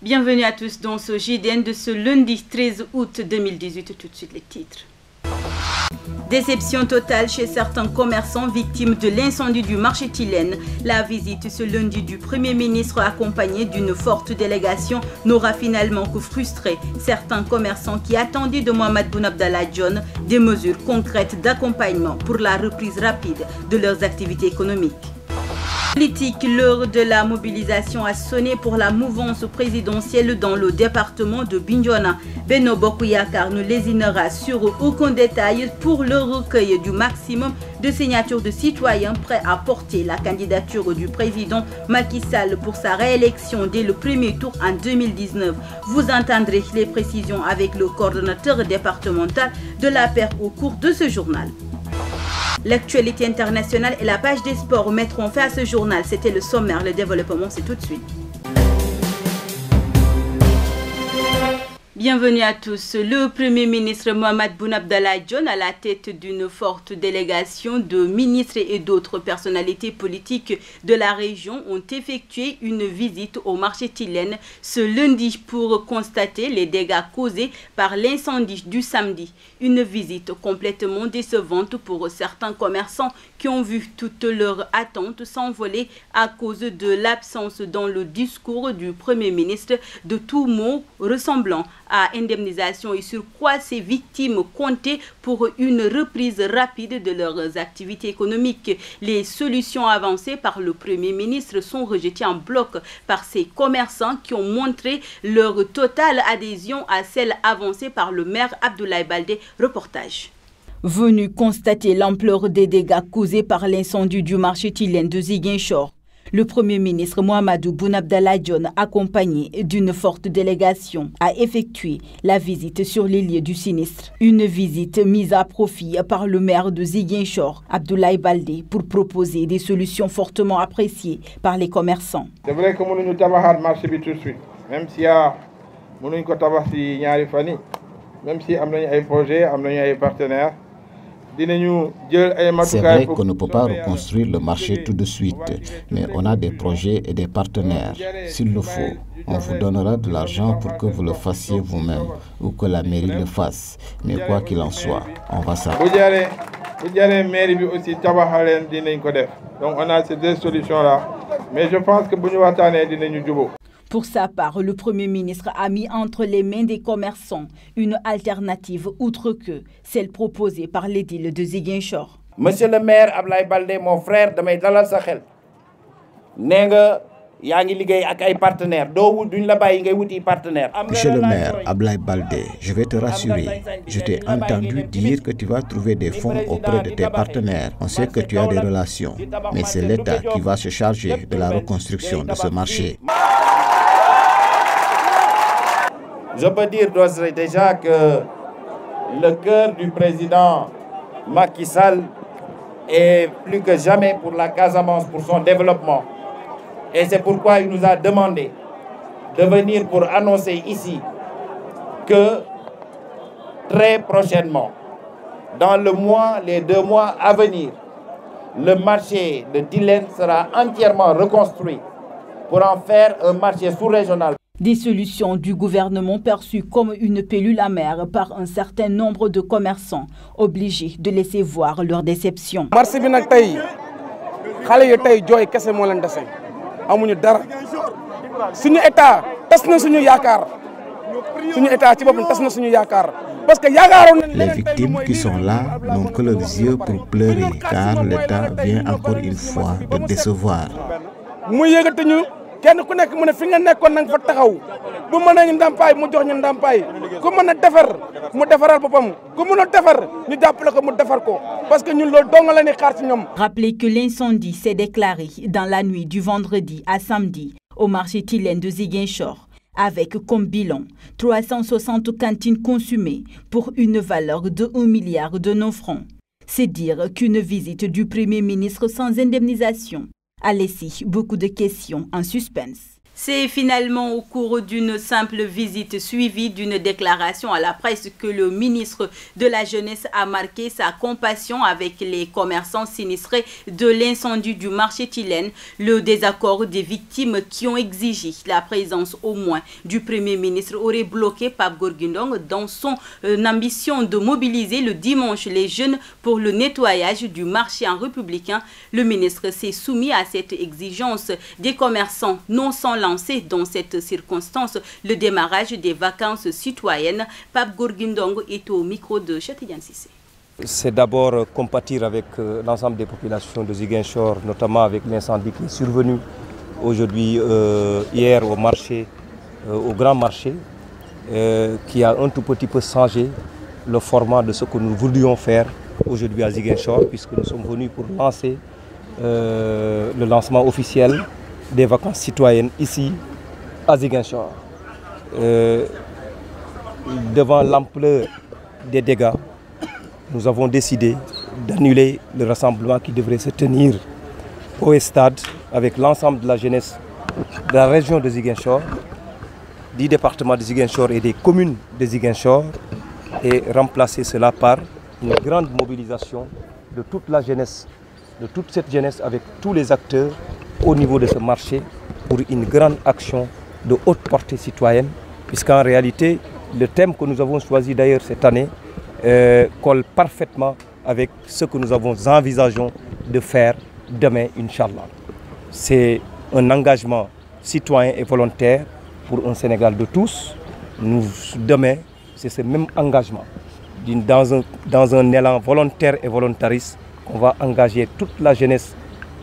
Bienvenue à tous dans ce JDN de ce lundi 13 août 2018. Tout de suite les titres. Déception totale chez certains commerçants victimes de l'incendie du marché Tilène. La visite ce lundi du Premier ministre accompagnée d'une forte délégation n'aura finalement que frustré certains commerçants qui attendaient de Mohamed Boun Abdallah Dionne des mesures concrètes d'accompagnement pour la reprise rapide de leurs activités économiques. Politique, l'heure de la mobilisation a sonné pour la mouvance présidentielle dans le département de Bignona. Benno Bokk Yakaar ne lésinera sur aucun détail pour le recueil du maximum de signatures de citoyens prêts à porter la candidature du président Macky Sall pour sa réélection dès le premier tour en 2019. Vous entendrez les précisions avec le coordonnateur départemental de l'APR au cours de ce journal. L'actualité internationale et la page des sports mettront fin à ce journal. C'était le sommaire, le développement, c'est tout de suite. Bienvenue à tous. Le Premier ministre Mohamed Boun Abdallah Dionne, à la tête d'une forte délégation de ministres et d'autres personnalités politiques de la région, ont effectué une visite au marché Tilène ce lundi pour constater les dégâts causés par l'incendie du samedi. Une visite complètement décevante pour certains commerçants qui ont vu toutes leurs attentes s'envoler à cause de l'absence dans le discours du Premier ministre de tout mot ressemblant à indemnisation et sur quoi ces victimes comptaient pour une reprise rapide de leurs activités économiques. Les solutions avancées par le Premier ministre sont rejetées en bloc par ces commerçants qui ont montré leur totale adhésion à celle avancée par le maire Abdoulaye Baldé. Reportage. Venu constater l'ampleur des dégâts causés par l'incendie du marché Tilène de Ziguinchor, le Premier ministre Mohamed Boun Abdallah Dionne, accompagné d'une forte délégation, a effectué la visite sur les lieux du sinistre. Une visite mise à profit par le maire de Ziguinchor, Abdoulaye Baldé, pour proposer des solutions fortement appréciées par les commerçants. C'est vrai que nous avons marché tout de suite, même s'il y a même si nous avons des projets, nous avons des partenaires. C'est vrai qu'on ne peut pas reconstruire le marché tout de suite, mais on a des projets et des partenaires. S'il le faut, on vous donnera de l'argent pour que vous le fassiez vous-même ou que la mairie le fasse. Mais quoi qu'il en soit, on va s'arrêter. Donc on a ces deux solutions-là. Mais je pense que nous allons. Pour sa part, le Premier ministre a mis entre les mains des commerçants une alternative outre que celle proposée par l'édile de Ziguinchor. Monsieur le maire Abdoulaye Baldé, mon frère, damay dalal sa xel. Nee nga yaa ngi liggéey ak ay partenaires. Doo duñ la bàyyi ngay wuti partenaire. Monsieur le maire Abdoulaye Baldé, je vais te rassurer. Je t'ai entendu dire que tu vas trouver des fonds auprès de tes partenaires. On sait que tu as des relations, mais c'est l'État qui va se charger de la reconstruction de ce marché. Je peux dire déjà que le cœur du président Macky Sall est plus que jamais pour la Casamance, pour son développement. Et c'est pourquoi il nous a demandé de venir pour annoncer ici que très prochainement, dans les 2 mois à venir, le marché de Tilène sera entièrement reconstruit pour en faire un marché sous-régional. Des solutions du gouvernement perçues comme une pilule amère par un certain nombre de commerçants, obligés de laisser voir leur déception. Marché bi nak tay xalé yi tay joy kessé mo len déssé amuñu dara suñu état tass na suñu yaakar suñu état ci bopum tass na suñu yaakar parce que yaakaaroon nañ. Les victimes qui sont là n'ont que leurs yeux pour pleurer car l'État vient encore une fois de décevoir. Mu yëgati ñu kenn ku nekk mu ne fi nga nekkoon nang fa taxaw bu mën ñu ndàmpaay mu jox ñu ndàmpaay ku mën a defar mu defaral boppam ku mën a defar ñu jàppale ko mu defar ko parce que ñun loolu dong la ñuy xaar ci ñoom. Rappelez que l'incendie s'est déclaré dans la nuit du vendredi à samedi au marché Tilène de Ziguinchor avec comme bilan 360 cantines consumées pour une valeur de 1 milliard de nos francs. C'est dire qu'une visite du Premier ministre sans indemnisation a laissé beaucoup de questions en suspense. C'est finalement au cours d'une simple visite suivie d'une déclaration à la presse que le ministre de la Jeunesse a marqué sa compassion avec les commerçants sinistrés de l'incendie du marché Tilène, le désaccord des victimes qui ont exigé la présence au moins du Premier ministre aurait bloqué Pape Gorgui Ndong dans son ambition de mobiliser le dimanche les jeunes pour le nettoyage du marché en républicain. Le ministre s'est soumis à cette exigence des commerçants, non sans lancer dans cette circonstance le démarrage des vacances citoyennes. Pape Gorgui Ndong est au micro de Chatidiane Cissé. C'est d'abord compatir avec l'ensemble des populations de Ziguinchor, notamment avec l'incendie qui est survenu aujourd'hui, hier au marché, au grand marché, qui a un tout petit peu changé le format de ce que nous voulions faire aujourd'hui à Ziguinchor, puisque nous sommes venus pour lancer le lancement officiel des vacances citoyennes ici à Ziguinchor. Devant l'ampleur des dégâts, nous avons décidé d'annuler le rassemblement qui devrait se tenir au stade avec l'ensemble de la jeunesse de la région de Ziguinchor, du département de Ziguinchor et des communes de Ziguinchor, et remplacer cela par une grande mobilisation de toute la jeunesse, de toute cette jeunesse avec tous les acteurs au niveau de ce marché pour une grande action de haute portée citoyenne, puisqu'en réalité, le thème que nous avons choisi d'ailleurs cette année colle parfaitement avec ce que nous envisageons de faire demain, Inch'Allah. C'est un engagement citoyen et volontaire pour un Sénégal de tous. Demain, c'est ce même engagement, dans un élan volontaire et volontariste, qu'on va engager toute la jeunesse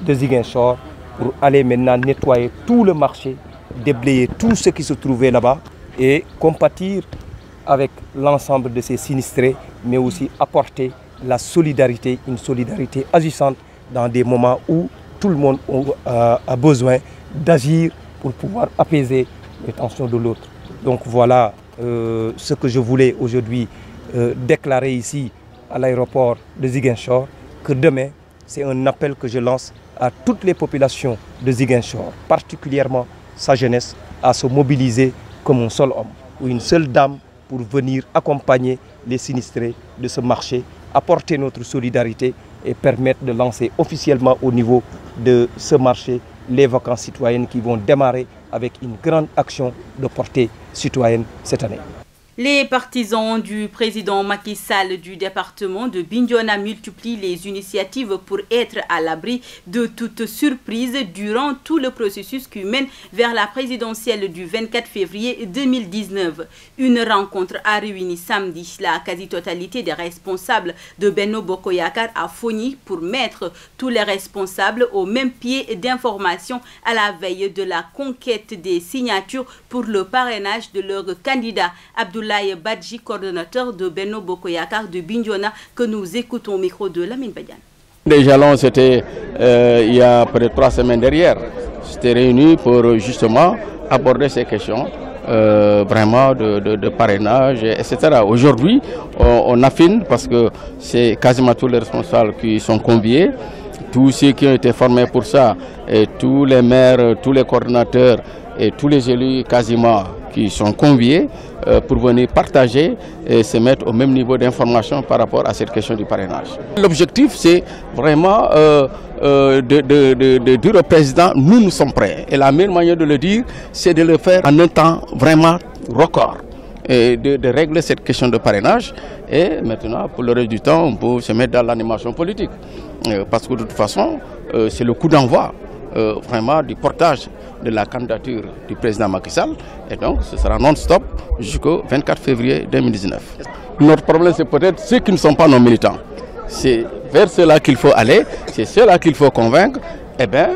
de Ziguinchor pour aller maintenant nettoyer tout le marché, déblayer tout ce qui se trouvait là-bas et compatir avec l'ensemble de ces sinistrés, mais aussi apporter la solidarité, une solidarité agissante dans des moments où tout le monde a besoin d'agir pour pouvoir apaiser les tensions de l'autre. Donc voilà ce que je voulais aujourd'hui déclarer ici à l'aéroport de Ziguinchor, que demain, c'est un appel que je lance à toutes les populations de Ziguinchor, particulièrement sa jeunesse, à se mobiliser comme un seul homme ou une seule dame pour venir accompagner les sinistrés de ce marché, apporter notre solidarité et permettre de lancer officiellement au niveau de ce marché les vacances citoyennes qui vont démarrer avec une grande action de portée citoyenne cette année. Les partisans du président Macky Sall du département de Bignona multiplient les initiatives pour être à l'abri de toute surprise durant tout le processus qui mène vers la présidentielle du 24 février 2019. Une rencontre a réuni samedi la quasi-totalité des responsables de Benno Bokk Yakaar à Fogny pour mettre tous les responsables au même pied d'information à la veille de la conquête des signatures pour le parrainage de leur candidat Abdoulaye Badji, coordonnateur de Benno Bokk Yakaar de Bignona, que nous écoutons au micro de Lamine Badiane. Les jalons, c'était il y a peut-être 3 semaines derrière. C'était réunis pour justement aborder ces questions vraiment de parrainage, etc. Aujourd'hui, on affine parce que c'est quasiment tous les responsables qui sont conviés, tous ceux qui ont été formés pour ça, et tous les maires, tous les coordonnateurs et tous les élus quasiment qui sont conviés pour venir partager et se mettre au même niveau d'information par rapport à cette question du parrainage. L'objectif, c'est vraiment de dire au président, nous sommes prêts. Et la meilleure manière de le dire, c'est de le faire en un temps vraiment record. Et de régler cette question de parrainage. Et maintenant, pour le reste du temps, on peut se mettre dans l'animation politique. Parce que de toute façon, c'est le coup d'envoi vraiment du portage de la candidature du président Macky Sall, et donc ce sera non-stop jusqu'au 24 février 2019. Notre problème, c'est peut-être ceux qui ne sont pas nos militants. C'est vers ceux-là qu'il faut aller, c'est ceux-là qu'il faut convaincre. Eh bien,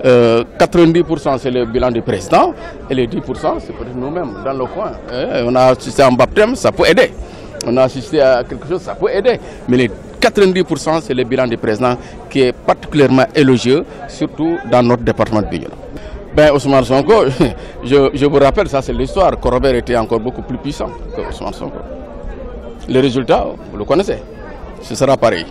90% c'est le bilan du président et les 10% c'est peut-être nous-mêmes dans le coin. On a assisté à un baptême, ça peut aider. On a assisté à quelque chose, ça peut aider. Mais les 90% c'est le bilan du président qui est particulièrement élogieux, surtout dans notre département de Bignona. Ben, Ousmane Sonko, je vous rappelle, ça c'est l'histoire. Corobert était encore beaucoup plus puissant que Ousmane Sonko. Les résultats, vous le connaissez. Ce sera pareil.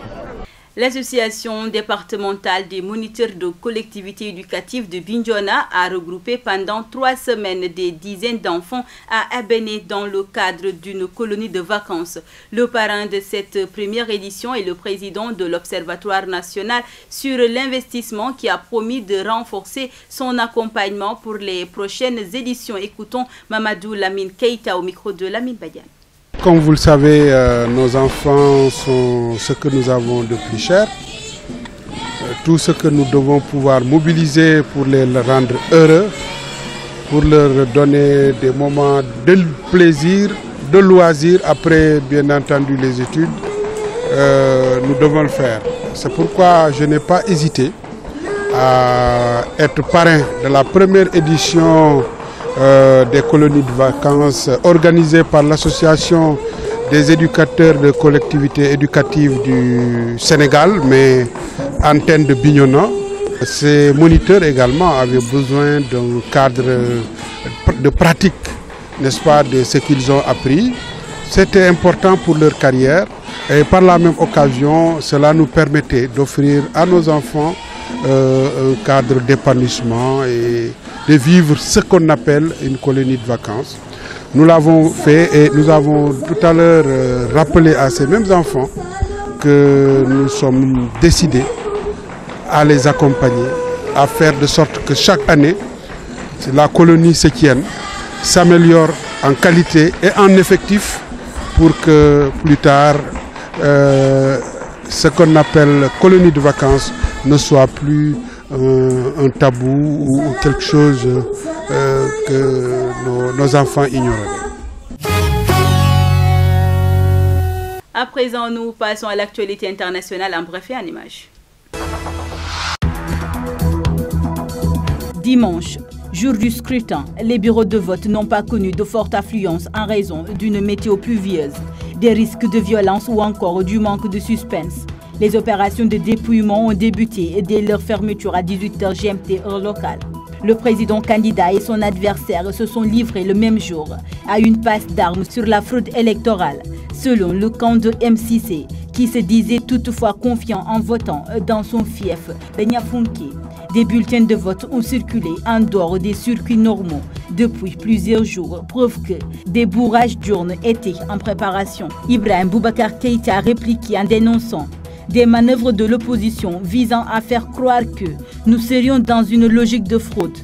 L'association départementale des moniteurs de collectivités éducatives de Bignona a regroupé pendant 3 semaines des dizaines d'enfants à Abéné dans le cadre d'une colonie de vacances. Le parrain de cette première édition est le président de l'Observatoire national sur l'investissement qui a promis de renforcer son accompagnement pour les prochaines éditions. Écoutons Mamadou Lamine Keita au micro de Lamine Badian. Comme vous le savez, nos enfants sont ce que nous avons de plus cher. Tout ce que nous devons pouvoir mobiliser pour les rendre heureux, pour leur donner des moments de plaisir, de loisir, après bien entendu les études, nous devons le faire. C'est pourquoi je n'ai pas hésité à être parrain de la première édition des colonies de vacances organisées par l'association des éducateurs de collectivités éducatives du Sénégal, mais antenne de Bignona. Ces moniteurs également avaient besoin d'un cadre de pratique, n'est-ce pas, de ce qu'ils ont appris. C'était important pour leur carrière et par la même occasion, cela nous permettait d'offrir à nos enfants un cadre d'épanouissement et de vivre ce qu'on appelle une colonie de vacances. Nous l'avons fait et nous avons tout à l'heure rappelé à ces mêmes enfants que nous sommes décidés à les accompagner, à faire de sorte que chaque année, la colonie se tienne, s'améliore en qualité et en effectif pour que plus tard, ce qu'on appelle colonie de vacances ne soit plus un tabou ou quelque chose que nos enfants ignorent. À présent, nous passons à l'actualité internationale en bref et en images. Dimanche, jour du scrutin, les bureaux de vote n'ont pas connu de forte affluence en raison d'une météo pluvieuse, des risques de violence ou encore du manque de suspense. Les opérations de dépouillement ont débuté dès leur fermeture à 18h GMT heure locale. Le président candidat et son adversaire se sont livrés le même jour à une passe d'armes sur la fraude électorale, selon le camp de MCC, qui se disait toutefois confiant en votant dans son fief Benyafunke. Des bulletins de vote ont circulé en dehors des circuits normaux depuis plusieurs jours, preuve que des bourrages d'urnes étaient en préparation. Ibrahim Boubacar Keïta a répliqué en dénonçant des manœuvres de l'opposition visant à faire croire que nous serions dans une logique de fraude.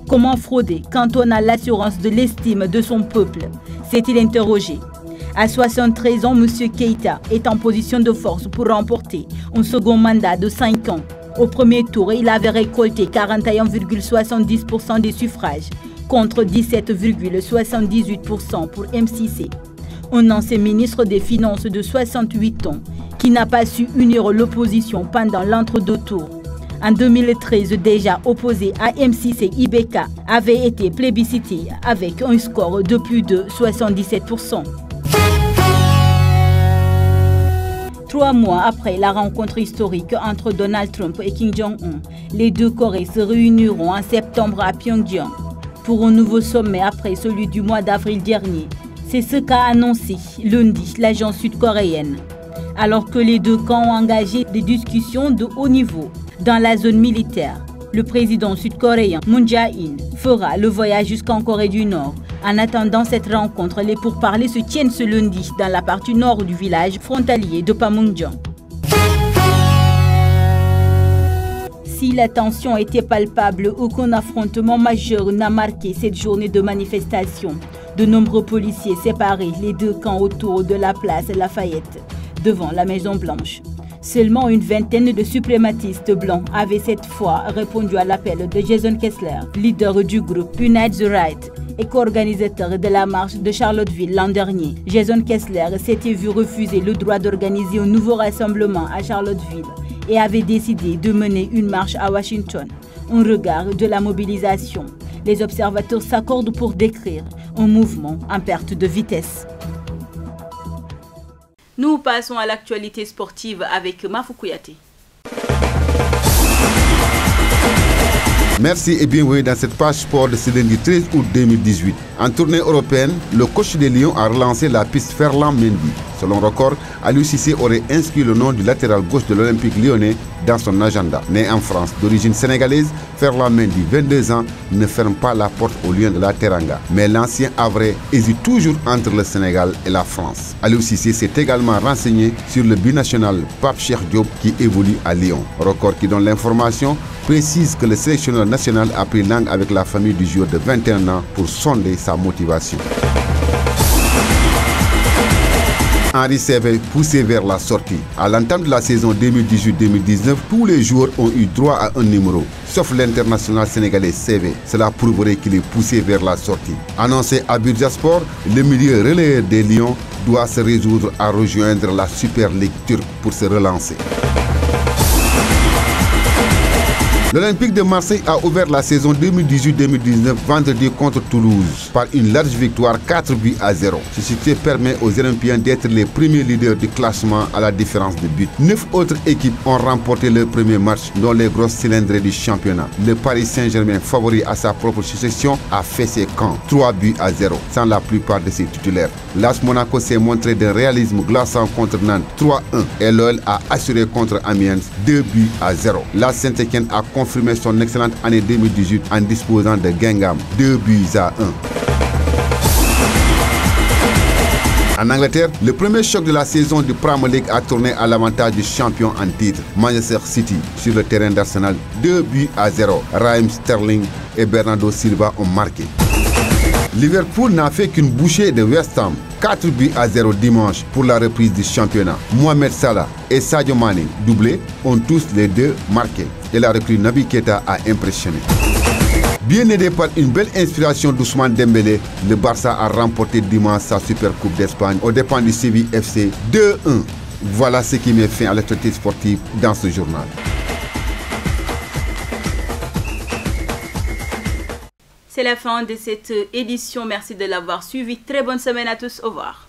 Comment frauder quand on a l'assurance de l'estime de son peuple? S'est-il interrogé. À 73 ans, M. Keïta est en position de force pour remporter un second mandat de 5 ans. Au premier tour, il avait récolté 41,70% des suffrages contre 17,78% pour MCC. Un ancien ministre des Finances de 68 ans qui n'a pas su unir l'opposition pendant l'entre-deux tours. En 2013, déjà opposé à MCC, Ibeka avait été plébiscité avec un score de plus de 77%. 3 mois après la rencontre historique entre Donald Trump et Kim Jong-un, les deux Corées se réuniront en septembre à Pyongyang pour un nouveau sommet après celui du mois d'avril dernier. C'est ce qu'a annoncé lundi l'agence sud-coréenne. Alors que les deux camps ont engagé des discussions de haut niveau dans la zone militaire, le président sud-coréen Moon Jae-in fera le voyage jusqu'en Corée du Nord. En attendant cette rencontre, les pourparlers se tiennent ce lundi dans la partie nord du village frontalier de Panmunjom. Si la tension était palpable, aucun affrontement majeur n'a marqué cette journée de manifestation. De nombreux policiers séparaient les deux camps autour de la place Lafayette, devant la Maison Blanche. Seulement une vingtaine de suprématistes blancs avaient cette fois répondu à l'appel de Jason Kessler, leader du groupe Unite the Right et co-organisateur de la marche de Charlottesville l'an dernier. Jason Kessler s'était vu refuser le droit d'organiser un nouveau rassemblement à Charlottesville et avait décidé de mener une marche à Washington. Un regard de la mobilisation. Les observateurs s'accordent pour décrire un mouvement en perte de vitesse. Nous passons à l'actualité sportive avec Mafou Kouyaté. Merci et bienvenue dans cette page sport de ce lundi 13 août 2018. En tournée européenne, le coach des Lions a relancé la piste Ferland Mendy. Selon Record, Aliou Cissé aurait inscrit le nom du latéral gauche de l'Olympique lyonnais dans son agenda. Né en France, d'origine sénégalaise, Ferland Mendy, 22 ans, ne ferme pas la porte aux Lions de la Teranga. Mais l'ancien Havrais hésite toujours entre le Sénégal et la France. Aliou Cissé s'est également renseigné sur le binational Pape Cheikh Diop qui évolue à Lyon. Record qui donne l'information précise que le sélectionneur national a pris langue avec la famille du joueur de 21 ans pour sonder sa motivation. Henri Saivet poussé vers la sortie. À l'entame de la saison 2018-2019, tous les joueurs ont eu droit à un numéro, sauf l'international sénégalais Saivet. Cela prouverait qu'il est poussé vers la sortie. Annoncé à Bursaspor, le milieu relayeur des Lions doit se résoudre à rejoindre la Super League turque pour se relancer. L'Olympique de Marseille a ouvert la saison 2018-2019 vendredi contre Toulouse par une large victoire 4-0. Ce succès permet aux Olympiens d'être les premiers leaders du classement à la différence de but. 9 autres équipes ont remporté leur premier match, dont les grosses cylindrées du championnat. Le Paris Saint-Germain, favori à sa propre succession, a fait ses camps 3-0 sans la plupart de ses titulaires. L'AS Monaco s'est montré d'un réalisme glaçant contre Nantes 3-1 et l'OL a assuré contre Amiens 2-0. La Saint-Étienne a confirmé son excellente année 2018 en disposant de Guingamp 2-1. En Angleterre, le premier choc de la saison du Premier League a tourné à l'avantage du champion en titre, Manchester City, sur le terrain d'Arsenal 2-0. Raheem Sterling et Bernardo Silva ont marqué. Liverpool n'a fait qu'une bouchée de West Ham, 4-0 dimanche pour la reprise du championnat. Mohamed Salah et Sadio Mane, doublés, ont tous les deux marqué. Et la recrue Naby Keita a impressionné. Bien aidé par une belle inspiration d'Ousmane Dembélé, le Barça a remporté dimanche sa Super Coupe d'Espagne aux dépens du Séville FC 2-1. Voilà ce qui met fin à l'actualité sportive dans ce journal. C'est la fin de cette édition. Merci de l'avoir suivi. Très bonne semaine à tous. Au revoir.